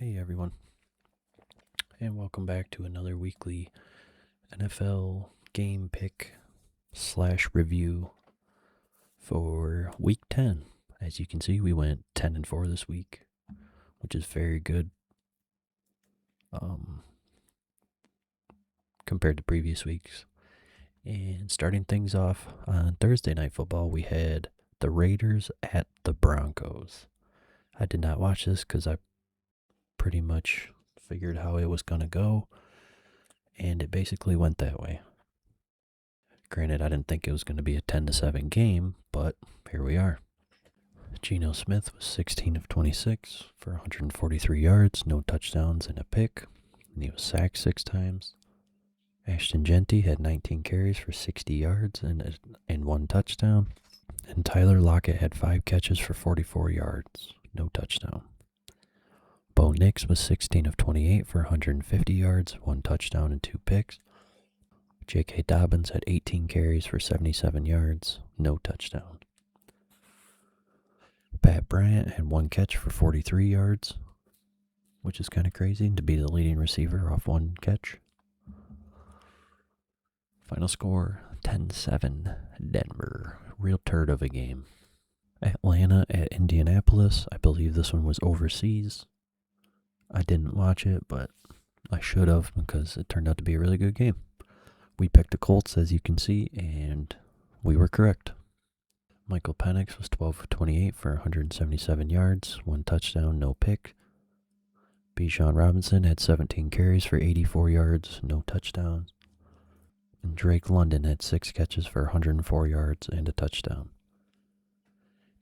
Hey everyone, and welcome back to another weekly NFL game pick / review for week 10. As you can see, we went 10-4 this week, which is very good compared to previous weeks. And starting things off on Thursday Night Football, we had the Raiders at the Broncos. I did not watch this because I pretty much figured how it was going to go, and it basically went that way. Granted, I didn't think it was going to be a 10-7 game, but here we are. Geno Smith was 16 of 26 for 143 yards, no touchdowns, and a pick, and he was sacked 6 times. Ashton Genty had 19 carries for 60 yards and 1 touchdown, and Tyler Lockett had 5 catches for 44 yards, no touchdown. Bo Nix was 16 of 28 for 150 yards, 1 touchdown, and 2 picks. J.K. Dobbins had 18 carries for 77 yards, no touchdown. Pat Bryant had 1 catch for 43 yards, which is kind of crazy to be the leading receiver off 1 catch. Final score, 10-7, Denver. Real turd of a game. Atlanta at Indianapolis. I believe this one was overseas. I didn't watch it, but I should have because it turned out to be a really good game. We picked the Colts, as you can see, and we were correct. Michael Penix was 12 of 28 for 177 yards, 1 touchdown, no pick. Bijan Robinson had 17 carries for 84 yards, no touchdowns. And Drake London had 6 catches for 104 yards and a touchdown.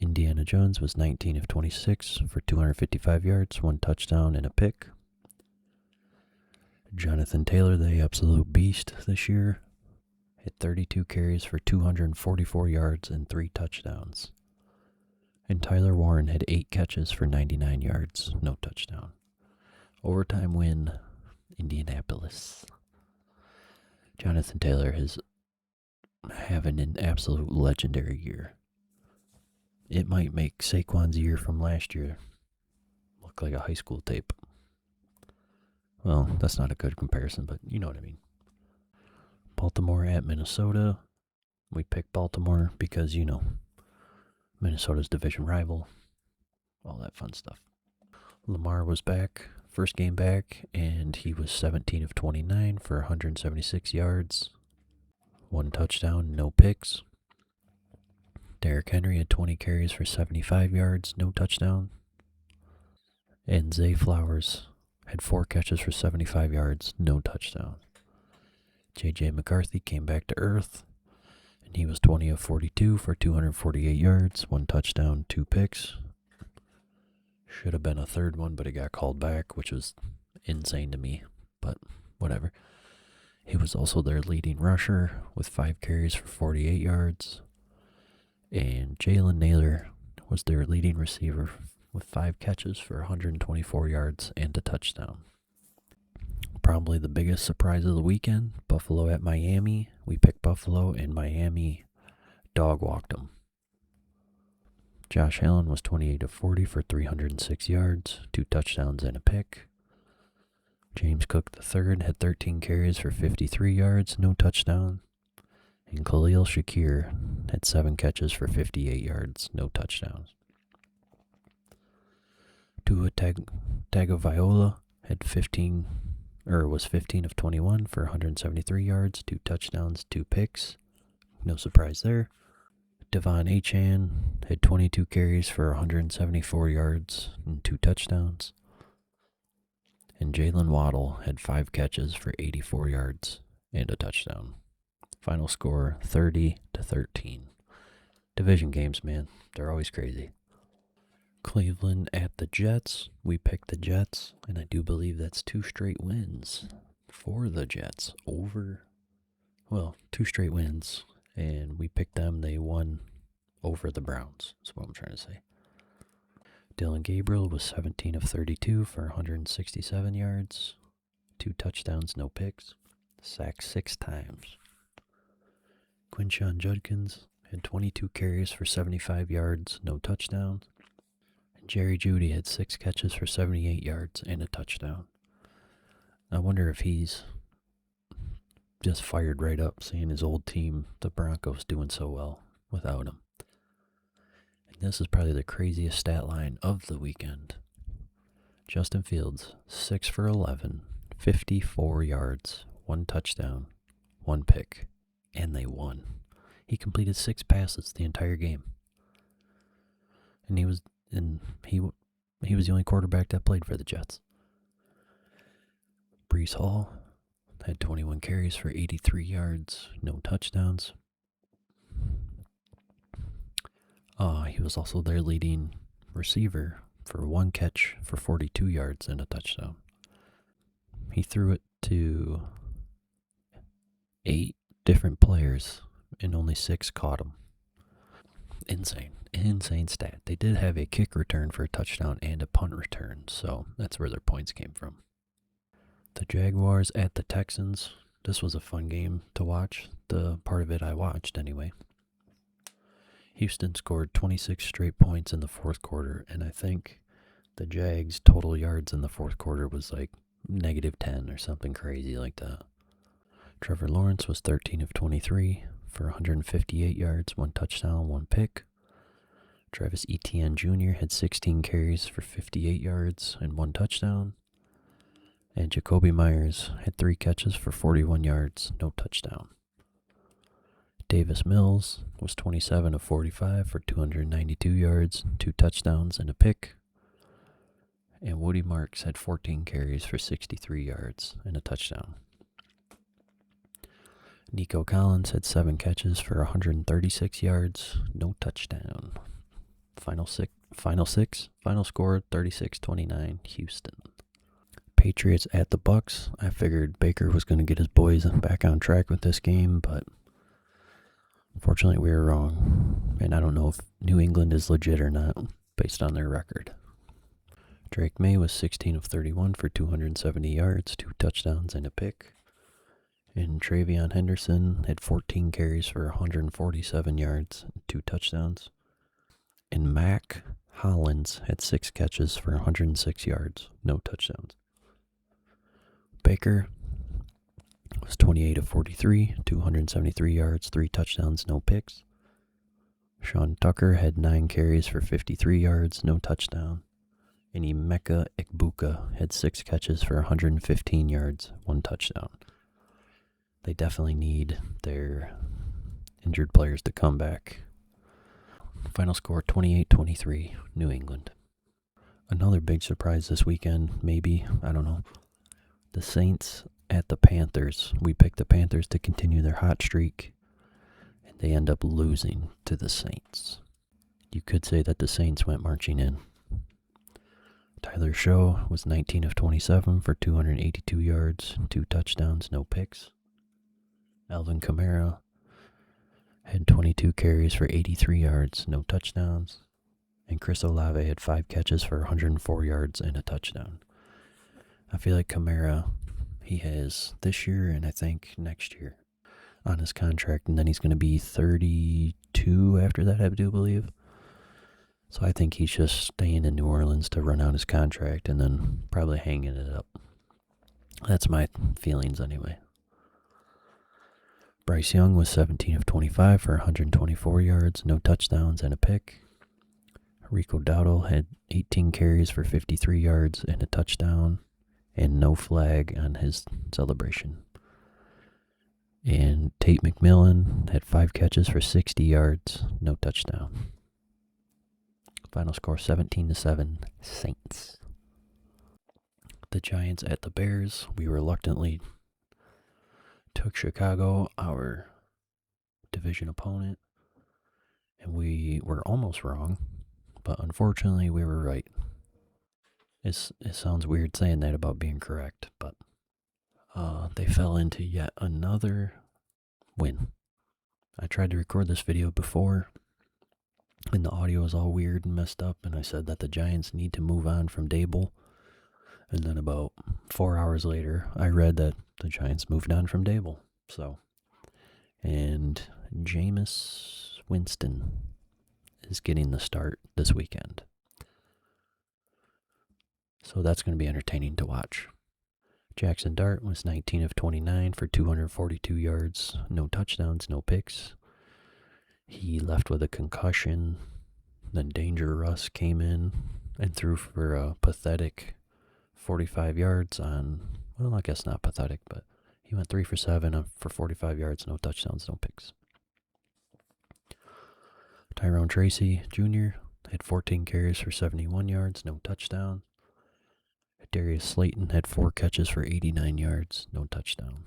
Indiana Jones was 19 of 26 for 255 yards, 1 touchdown, and a pick. Jonathan Taylor, the absolute beast this year, had 32 carries for 244 yards and 3 touchdowns. And Tyler Warren had 8 catches for 99 yards, no touchdown. Overtime win, Indianapolis. Jonathan Taylor is having an absolute legendary year. It might make Saquon's year from last year look like a high school tape. Well, that's not a good comparison, but you know what I mean. Baltimore at Minnesota. We picked Baltimore because, Minnesota's division rival. All that fun stuff. Lamar was back, first game back, and he was 17 of 29 for 176 yards. 1 touchdown, no picks. Derrick Henry had 20 carries for 75 yards, no touchdown. And Zay Flowers had 4 catches for 75 yards, no touchdown. J.J. McCarthy came back to earth, and he was 20 of 42 for 248 yards, 1 touchdown, 2 picks. Should have been a third one, but it got called back, which was insane to me, but whatever. He was also their leading rusher with 5 carries for 48 yards. And Jalen Naylor was their leading receiver with 5 catches for 124 yards and a touchdown. Probably the biggest surprise of the weekend, Buffalo at Miami. We picked Buffalo, and Miami dog-walked them. Josh Allen was 28 of 40 for 306 yards, 2 touchdowns and a pick. James Cook III had 13 carries for 53 yards, no touchdown. And Khalil Shakir had 7 catches for 58 yards, no touchdowns. Tua Tagovailoa had 15 of 21 for 173 yards, 2 touchdowns, 2 picks. No surprise there. Devon Achane had 22 carries for 174 yards and 2 touchdowns. And Jalen Waddle had 5 catches for 84 yards and a touchdown. Final score, 30-13. Division games, man. They're always crazy. Cleveland at the Jets. We picked the Jets, and I do believe that's 2 straight wins for the Jets 2 straight wins, and we picked them. They won over the Browns, is what I'm trying to say. Dylan Gabriel was 17 of 32 for 167 yards, 2 touchdowns, no picks, sacked 6 times. Quinshon Judkins had 22 carries for 75 yards, no touchdowns. Jerry Jeudy had 6 catches for 78 yards and a touchdown. I wonder if he's just fired right up seeing his old team, the Broncos, doing so well without him. And this is probably the craziest stat line of the weekend. Justin Fields, 6 for 11, 54 yards, 1 touchdown, 1 pick, and they won. He completed 6 passes the entire game. And he was the only quarterback that played for the Jets. Breece Hall had 21 carries for 83 yards, no touchdowns. He was also their leading receiver for 1 catch for 42 yards and a touchdown. He threw it to 8 different players and only 6 caught him. Insane stat. They did have a kick return for a touchdown and a punt return, so that's where their points came from. The Jaguars at the Texans. This was a fun game to watch. The part of it I watched anyway. Houston scored 26 straight points in the fourth quarter, and I think the Jags' total yards in the fourth quarter was like -10 or something crazy like that. Trevor Lawrence was 13 of 23 for 158 yards, 1 touchdown, 1 pick. Travis Etienne Jr. had 16 carries for 58 yards and 1 touchdown. And Jacoby Myers had 3 catches for 41 yards, no touchdown. Davis Mills was 27 of 45 for 292 yards, 2 touchdowns, and a pick. And Woody Marks had 14 carries for 63 yards and a touchdown. Nico Collins had 7 catches for 136 yards, no touchdown. Final score 36-29 Houston. Patriots at the Bucks. I figured Baker was going to get his boys back on track with this game, but unfortunately we were wrong. And I don't know if New England is legit or not based on their record. Drake May was 16 of 31 for 270 yards, 2 touchdowns, and a pick. And Travion Henderson had 14 carries for 147 yards, 2 touchdowns. And Mac Hollins had 6 catches for 106 yards, no touchdowns. Baker was 28 of 43, 273 yards, 3 touchdowns, no picks. Sean Tucker had 9 carries for 53 yards, no touchdown. And Emeka Ikbuka had 6 catches for 115 yards, 1 touchdown. They definitely need their injured players to come back. Final score 28-23, New England. Another big surprise this weekend, maybe, I don't know. The Saints at the Panthers. We picked the Panthers to continue their hot streak, and they end up losing to the Saints. You could say that the Saints went marching in. Tyler Show was 19 of 27 for 282 yards, 2 touchdowns, no picks. Alvin Kamara had 22 carries for 83 yards, no touchdowns. And Chris Olave had 5 catches for 104 yards and a touchdown. I feel like Kamara, he has this year and I think next year on his contract, and then he's going to be 32 after that, I do believe. So I think he's just staying in New Orleans to run out his contract and then probably hanging it up. That's my feelings anyway. Bryce Young was 17 of 25 for 124 yards, no touchdowns, and a pick. Rico Dowdle had 18 carries for 53 yards and a touchdown, and no flag on his celebration. And Tate McMillan had 5 catches for 60 yards, no touchdown. Final score 17-7, Saints. The Giants at the Bears. We reluctantly took Chicago, our division opponent, and we were almost wrong, but unfortunately we were right. It sounds weird saying that about being correct, but they fell into yet another win. I tried to record this video before, and the audio was all weird and messed up, and I said that the Giants need to move on from Dable. And then about 4 hours later, I read that the Giants moved on from Dable. And Jameis Winston is getting the start this weekend. So that's going to be entertaining to watch. Jackson Dart was 19 of 29 for 242 yards, no touchdowns, no picks. He left with a concussion. Then Danger Russ came in and threw for a pathetic 45 yards on, well, I guess not pathetic, but he went 3 for 7 for 45 yards, no touchdowns, no picks. Tyrone Tracy Jr. had 14 carries for 71 yards, no touchdown. Darius Slayton had 4 catches for 89 yards, no touchdown.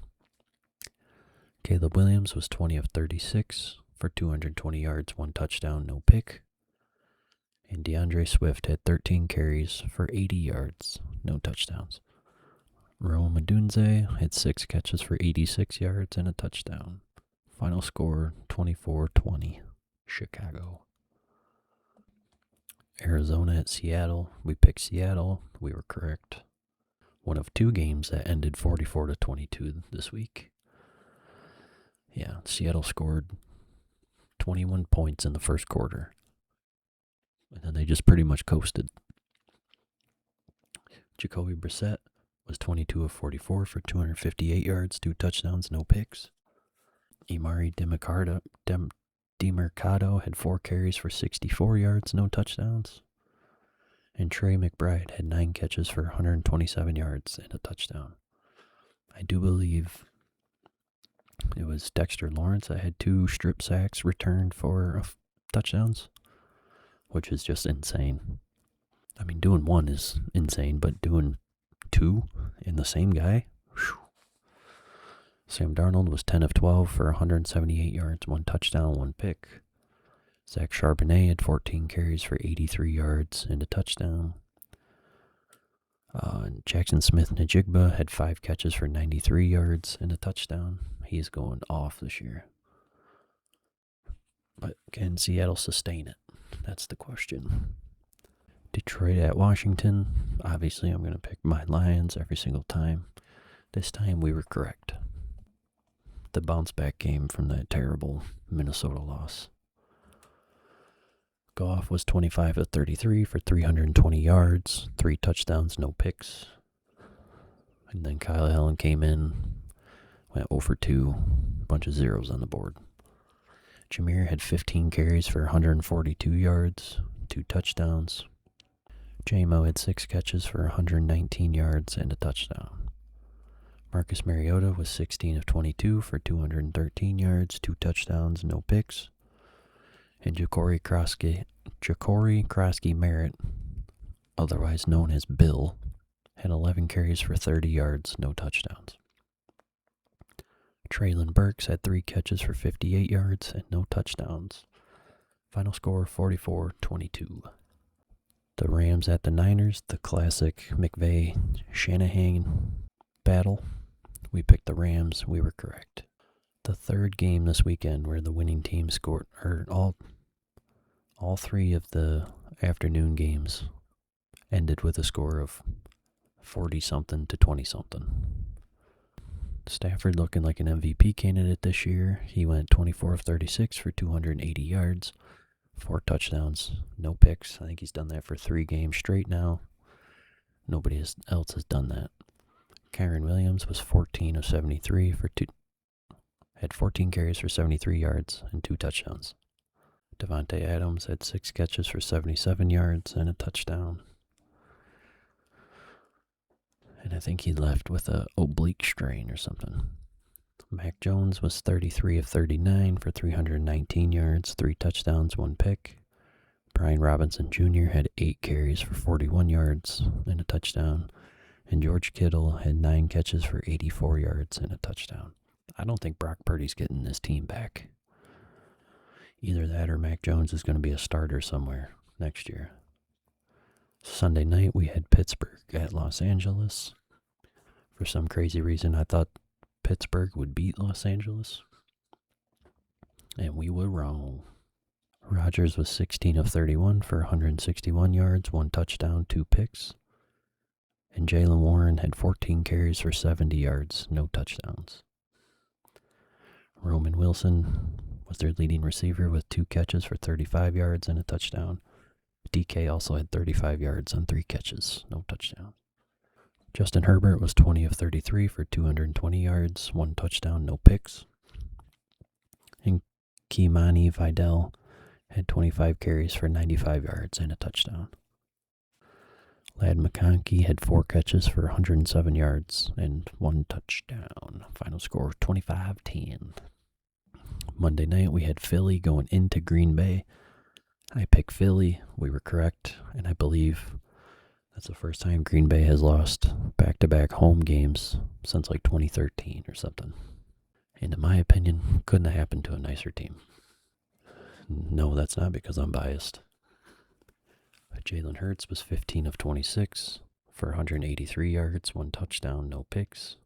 Caleb Williams was 20 of 36 for 220 yards, 1 touchdown, no pick. And DeAndre Swift had 13 carries for 80 yards, no touchdowns. Rome Odunze had 6 catches for 86 yards and a touchdown. Final score 24-20, Chicago. Arizona at Seattle. We picked Seattle. We were correct. One of 2 games that ended 44-22 this week. Yeah, Seattle scored 21 points in the first quarter. And then they just pretty much coasted. Jacoby Brissett was 22 of 44 for 258 yards, 2 touchdowns, no picks. Emari DeMercado had 4 carries for 64 yards, no touchdowns. And Trey McBride had 9 catches for 127 yards and a touchdown. I do believe it was Dexter Lawrence that had 2 strip sacks returned for touchdowns, which is just insane. I mean, doing 1 is insane, but doing 2 in the same guy? Whew. Sam Darnold was 10 of 12 for 178 yards, 1 touchdown, 1 pick. Zach Charbonnet had 14 carries for 83 yards and a touchdown. Jackson Smith-Njigba had 5 catches for 93 yards and a touchdown. He is going off this year. But can Seattle sustain it? That's the question. Detroit at Washington. Obviously, I'm going to pick my Lions every single time. This time we were correct. The bounce back game from that terrible Minnesota loss. Goff was 25 of 33 for 320 yards, 3 touchdowns, no picks. And then Kyle Allen came in, went 0 for 2, bunch of zeros on the board. Jameer had 15 carries for 142 yards, 2 touchdowns. J-Mo had 6 catches for 119 yards and a touchdown. Marcus Mariota was 16 of 22 for 213 yards, 2 touchdowns, no picks. And Ja'Cory Krosky Merritt, otherwise known as Bill, had 11 carries for 30 yards, no touchdowns. Traylon Burks had 3 catches for 58 yards and no touchdowns. Final score 44-22. The Rams at the Niners, the classic McVay-Shanahan battle. We picked the Rams. We were correct. The third game this weekend where the winning team scored, or all 3 of the afternoon games ended with a score of 40-something to 20-something. Stafford looking like an MVP candidate this year. He went 24 of 36 for 280 yards, 4 touchdowns, no picks. I think he's done that for 3 games straight now. Nobody else has done that. Kyren Williams was 14 of 73 had 14 carries for 73 yards and 2 touchdowns. Devontae Adams had 6 catches for 77 yards and a touchdown. And I think he left with a oblique strain or something. Mac Jones was 33 of 39 for 319 yards, 3 touchdowns, 1 pick. Brian Robinson Jr. had 8 carries for 41 yards and a touchdown. And George Kittle had 9 catches for 84 yards and a touchdown. I don't think Brock Purdy's getting this team back. Either that or Mac Jones is going to be a starter somewhere next year. Sunday night, we had Pittsburgh at Los Angeles. For some crazy reason, I thought Pittsburgh would beat Los Angeles. And we were wrong. Rodgers was 16 of 31 for 161 yards, 1 touchdown, 2 picks. And Jaylen Warren had 14 carries for 70 yards, no touchdowns. Roman Wilson was their leading receiver with 2 catches for 35 yards and a touchdown. DK also had 35 yards on 3 catches, no touchdowns. Justin Herbert was 20 of 33 for 220 yards, 1 touchdown, no picks. And Kimani Vidal had 25 carries for 95 yards and a touchdown. Ladd McConkey had 4 catches for 107 yards and 1 touchdown. Final score 25-10. Monday night we had Philly going into Green Bay. I picked Philly. We were correct, and I believe that's the first time Green Bay has lost back-to-back home games since like 2013 or something. And in my opinion, couldn't have happened to a nicer team. No, that's not because I'm biased. Jalen Hurts was 15 of 26 for 183 yards, 1 touchdown, no picks.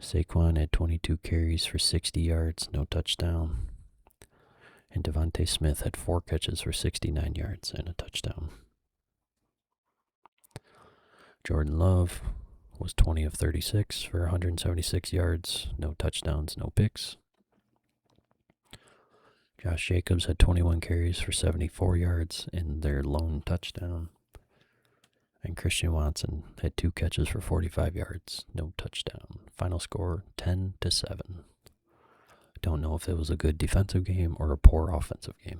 Saquon had 22 carries for 60 yards, no touchdown. And Devontae Smith had 4 catches for 69 yards and a touchdown. Jordan Love was 20 of 36 for 176 yards, no touchdowns, no picks. Josh Jacobs had 21 carries for 74 yards in their lone touchdown. And Christian Watson had 2 catches for 45 yards, no touchdown. Final score 10-7. Don't know if it was a good defensive game or a poor offensive game.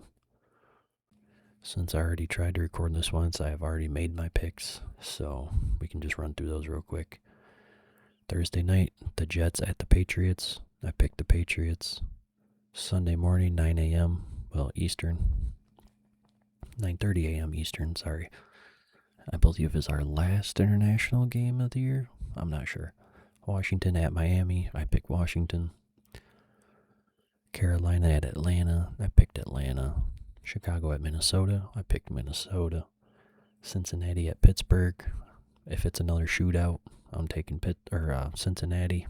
Since I already tried to record this once, I have already made my picks, so we can just run through those real quick. Thursday night, the Jets at the Patriots. I picked the Patriots. Sunday morning, 9 a.m., Eastern. 9:30 a.m. Eastern, sorry. I believe is our last international game of the year. I'm not sure. Washington at Miami. I picked Washington. Carolina at Atlanta. I picked Atlanta. Chicago at Minnesota. I picked Minnesota. Cincinnati at Pittsburgh. If it's another shootout, I'm taking Cincinnati.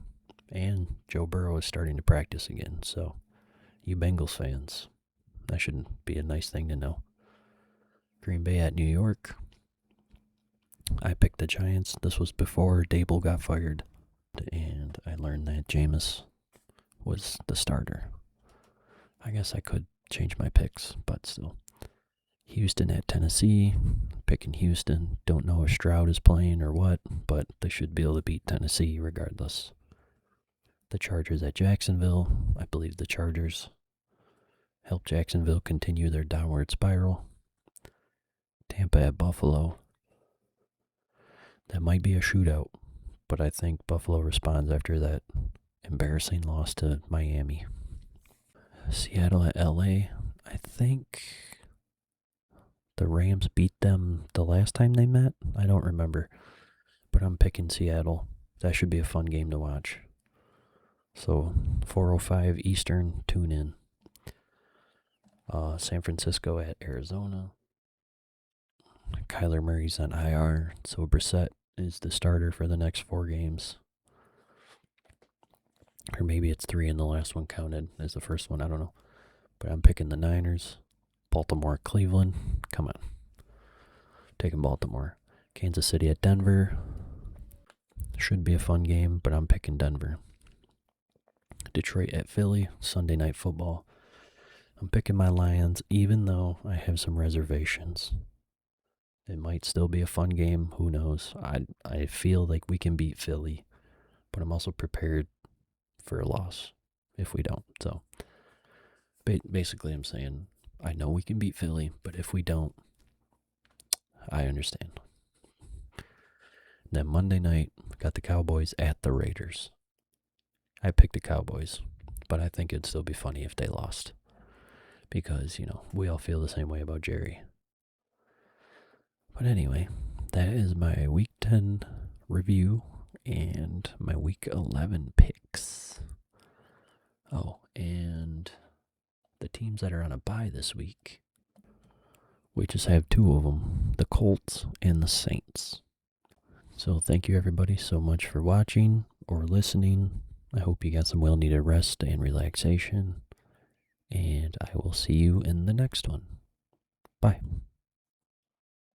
And Joe Burrow is starting to practice again, so you Bengals fans, that should be a nice thing to know. Green Bay at New York. I picked the Giants. This was before Dable got fired, and I learned that Jameis was the starter. I guess I could change my picks, but still. Houston at Tennessee. Picking Houston. Don't know if Stroud is playing or what, but they should be able to beat Tennessee regardless. The Chargers at Jacksonville. I believe the Chargers help Jacksonville continue their downward spiral. Tampa at Buffalo. That might be a shootout, but I think Buffalo responds after that embarrassing loss to Miami. Seattle at LA. I think the Rams beat them the last time they met. I don't remember, but I'm picking Seattle. That should be a fun game to watch. So 4:05 Eastern, tune in. San Francisco at Arizona. Kyler Murray's on IR, so Brissett is the starter for the next 4 games. Or maybe it's 3 and the last one counted as the first one, I don't know. But I'm picking the Niners. Baltimore, Cleveland. Come on. Taking Baltimore. Kansas City at Denver. Should be a fun game, but I'm picking Denver. Detroit at Philly. Sunday Night Football. I'm picking my Lions, even though I have some reservations. It might still be a fun game. Who knows? I feel like we can beat Philly, but I'm also prepared for a loss if we don't. So basically I'm saying I know we can beat Philly, but if we don't, I understand. Then Monday night, got the Cowboys at the Raiders. I picked the Cowboys, but I think it'd still be funny if they lost. Because, we all feel the same way about Jerry. But anyway, that is my Week 10 review and my Week 11 picks. Oh, and the teams that are on a bye this week, we just have 2 of them, the Colts and the Saints. So thank you everybody so much for watching or listening. I hope you got some well-needed rest and relaxation. And I will see you in the next one. Bye.